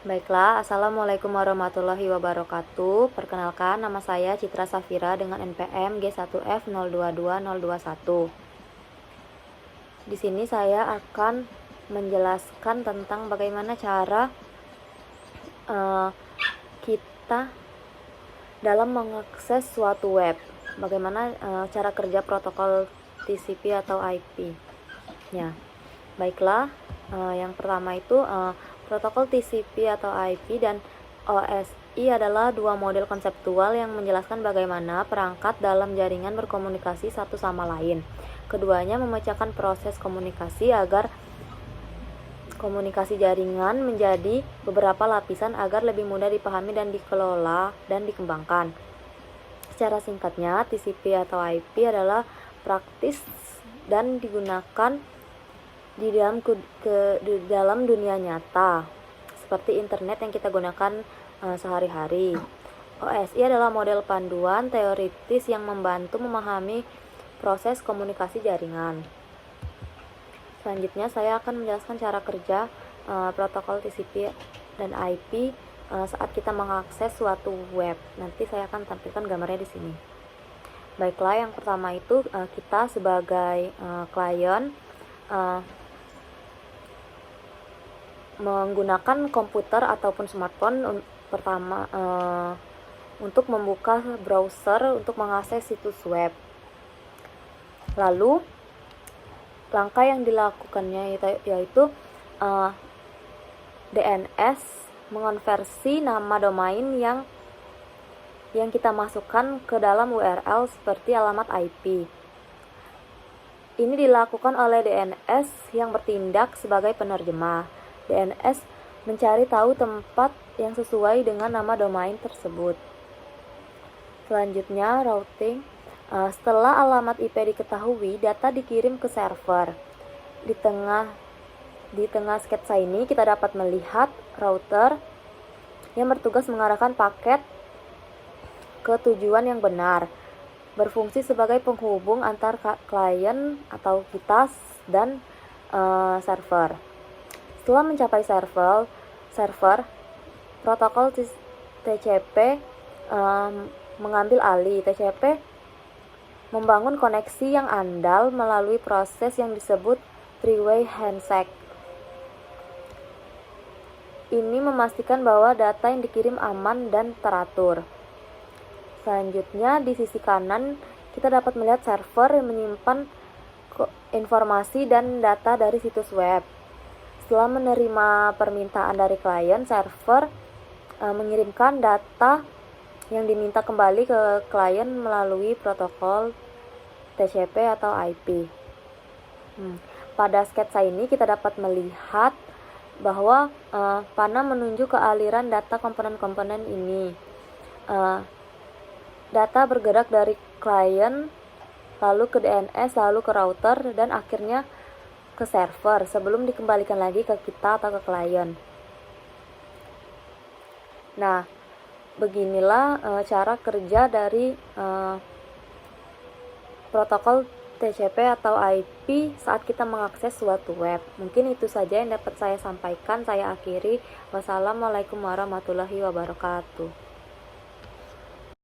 Baiklah, Assalamualaikum warahmatullahi wabarakatuh. Perkenalkan, nama saya Citra Safira dengan NPM G1F022021. Di sini saya akan menjelaskan tentang bagaimana cara kita dalam mengakses suatu web. Bagaimana cara kerja protokol TCP atau IP-nya. Baiklah, yang pertama itu protokol TCP atau IP dan OSI adalah dua model konseptual yang menjelaskan bagaimana perangkat dalam jaringan berkomunikasi satu sama lain. Keduanya memecahkan proses komunikasi agar komunikasi jaringan menjadi beberapa lapisan agar lebih mudah dipahami dan dikelola dan dikembangkan. Secara singkatnya, TCP atau IP adalah praktis dan digunakan di dalam dunia nyata seperti internet yang kita gunakan sehari-hari. OSI adalah model panduan teoritis yang membantu memahami proses komunikasi jaringan. Selanjutnya saya akan menjelaskan cara kerja protokol TCP dan IP saat kita mengakses suatu web. Nanti saya akan tampilkan gambarnya di sini. Baiklah, yang pertama itu kita sebagai klien menggunakan komputer ataupun smartphone pertama untuk membuka browser untuk mengakses situs web. Lalu langkah yang dilakukannya yaitu DNS mengonversi nama domain yang kita masukkan ke dalam URL seperti alamat IP. Ini dilakukan oleh DNS yang bertindak sebagai penerjemah. DNS mencari tahu tempat yang sesuai dengan nama domain tersebut. Selanjutnya, routing. Setelah alamat IP diketahui, data dikirim ke server. Di tengah sketsa ini kita dapat melihat router yang bertugas mengarahkan paket ke tujuan yang benar, berfungsi sebagai penghubung antar klien atau kita dan server. Setelah mencapai server, protokol TCP mengambil alih. TCP membangun koneksi yang andal melalui proses yang disebut three-way handshake. Ini memastikan bahwa data yang dikirim aman dan teratur. Selanjutnya, di sisi kanan kita dapat melihat server yang menyimpan informasi dan data dari situs web. Setelah menerima permintaan dari klien, server mengirimkan data yang diminta kembali ke klien melalui protokol TCP atau IP. Pada sketsa ini kita dapat melihat bahwa panah menunjuk ke aliran data komponen-komponen ini. Data bergerak dari klien, lalu ke DNS, lalu ke router, dan akhirnya ke server sebelum dikembalikan lagi ke kita atau ke klien. Nah, beginilah cara kerja dari protokol TCP atau IP saat kita mengakses suatu web. Mungkin itu saja yang dapat saya sampaikan. Saya akhiri. Wassalamualaikum warahmatullahi wabarakatuh.